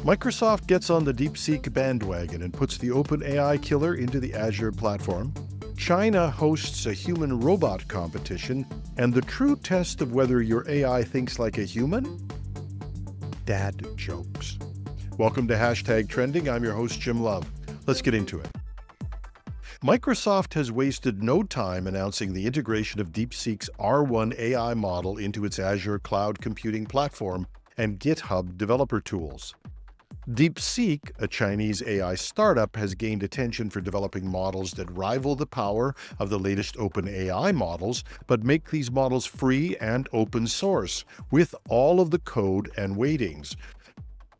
Microsoft gets on the DeepSeek bandwagon and puts the OpenAI killer into the Azure platform. China hosts a human-robot competition, and the true test of whether your AI thinks like a human? Dad jokes. Welcome to Hashtag Trending. I'm your host, Jim Love. Let's get into it. Microsoft has wasted no time announcing the integration of DeepSeek's R1 AI model into its Azure cloud computing platform and GitHub developer tools. DeepSeek, a Chinese AI startup, has gained attention for developing models that rival the power of the latest OpenAI models, but make these models free and open source, with all of the code and weightings.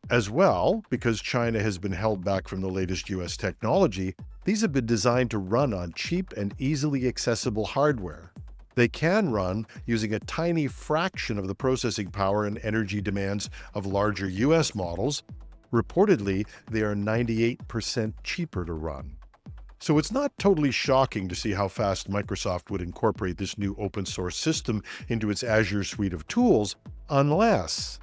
As well, because China has been held back from the latest US technology, these have been designed to run on cheap and easily accessible hardware. They can run using a tiny fraction of the processing power and energy demands of larger US models. Reportedly, they are 98% cheaper to run. So it's not totally shocking to see how fast Microsoft would incorporate this new open source system into its Azure suite of tools, unless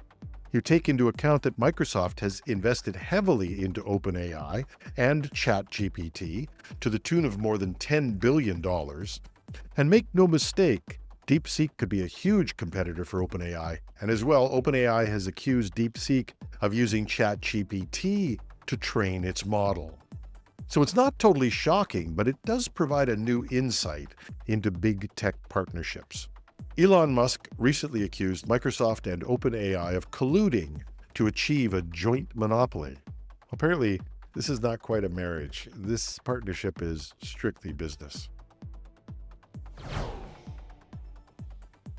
you take into account that Microsoft has invested heavily into OpenAI and ChatGPT to the tune of more than $10 billion. And make no mistake, DeepSeek could be a huge competitor for OpenAI. And as well, OpenAI has accused DeepSeek of using ChatGPT to train its model. So it's not totally shocking, but it does provide a new insight into big tech partnerships. Elon Musk recently accused Microsoft and OpenAI of colluding to achieve a joint monopoly. Apparently, this is not quite a marriage. This partnership is strictly business.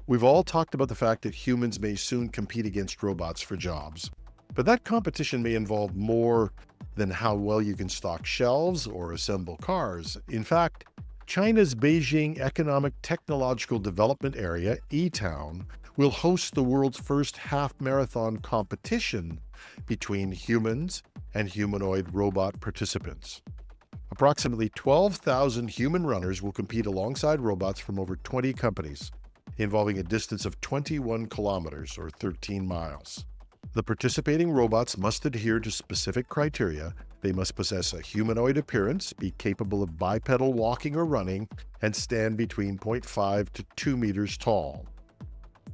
We've all talked about the fact that humans may soon compete against robots for jobs. But that competition may involve more than how well you can stock shelves or assemble cars. In fact, China's Beijing Economic Technological Development Area, E-Town, will host the world's first half-marathon competition between humans and humanoid robot participants. Approximately 12,000 human runners will compete alongside robots from over 20 companies, involving a distance of 21 kilometers or 13 miles. The participating robots must adhere to specific criteria. They must possess a humanoid appearance, be capable of bipedal walking or running, and stand between 0.5 to 2 meters tall.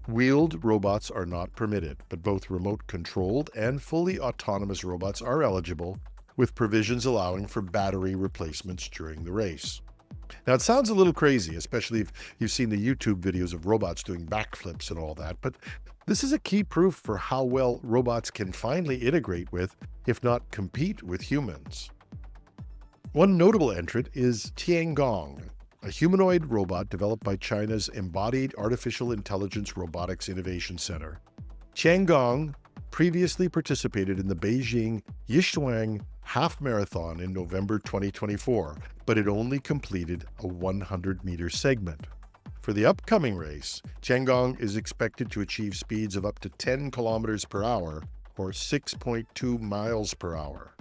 Wheeled robots are not permitted, but both remote-controlled and fully autonomous robots are eligible, with provisions allowing for battery replacements during the race. Now, it sounds a little crazy, especially if you've seen the YouTube videos of robots doing backflips and all that, but this is a key proof for how well robots can finally integrate with, if not compete with, humans. One notable entrant is Tiangong, a humanoid robot developed by China's Embodied Artificial Intelligence Robotics Innovation Center. Tiangong previously participated in the Beijing Yishuang Half Marathon in November 2024, but it only completed a 100-meter segment. For the upcoming race, Tiangong is expected to achieve speeds of up to 10 kilometers per hour or 6.2 miles per hour.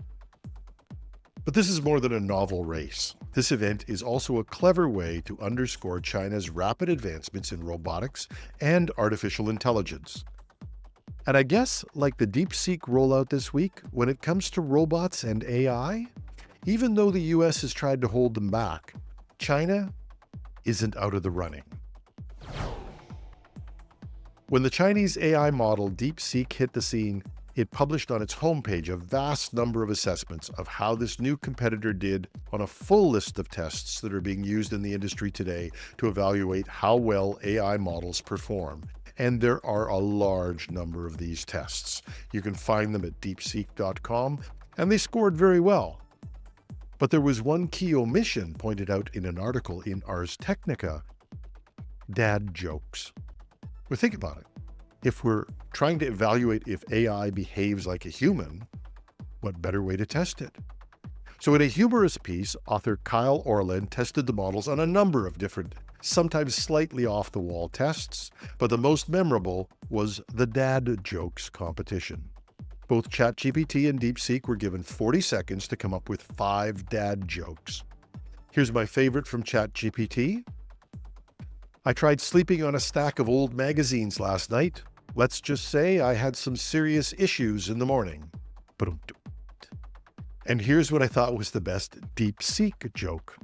But this is more than a novel race. This event is also a clever way to underscore China's rapid advancements in robotics and artificial intelligence. And I guess, like the DeepSeek rollout this week, when it comes to robots and AI, even though the US has tried to hold them back, China isn't out of the running. When the Chinese AI model DeepSeek hit the scene, it published on its homepage a vast number of assessments of how this new competitor did on a full list of tests that are being used in the industry today to evaluate how well AI models perform. And there are a large number of these tests. You can find them at deepseek.com, and they scored very well. But there was one key omission pointed out in an article in Ars Technica: dad jokes. Well, think about it. If we're trying to evaluate if AI behaves like a human, what better way to test it? So in a humorous piece, author Kyle Orland tested the models on a number of different, sometimes slightly off-the-wall tests, but the most memorable was the dad jokes competition. Both ChatGPT and DeepSeek were given 40 seconds to come up with 5 dad jokes. Here's my favorite from ChatGPT. I tried sleeping on a stack of old magazines last night. Let's just say I had some serious issues in the morning. Ba-dum-dum. And here's what I thought was the best DeepSeek joke.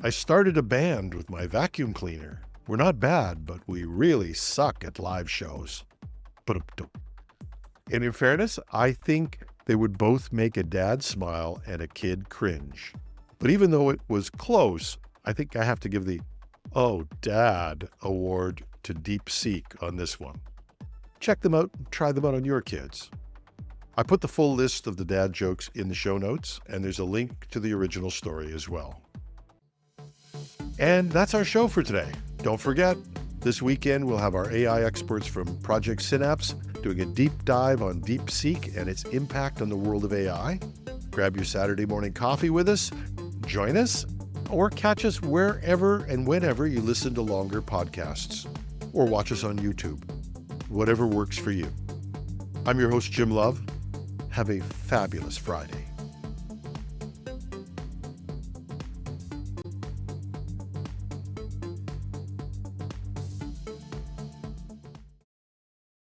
I started a band with my vacuum cleaner. We're not bad, but we really suck at live shows. Ba-dum-dum. And in fairness, I think they would both make a dad smile and a kid cringe. But even though it was close, I think I have to give the "Oh, Dad" award to DeepSeek on this one. Check them out and try them out on your kids. I put the full list of the dad jokes in the show notes, and there's a link to the original story as well. And that's our show for today. Don't forget, this weekend we'll have our AI experts from Project Synapse doing a deep dive on DeepSeek and its impact on the world of AI. Grab your Saturday morning coffee with us, join us, or catch us wherever and whenever you listen to longer podcasts, or watch us on YouTube. Whatever works for you. I'm your host, Jim Love. Have a fabulous Friday.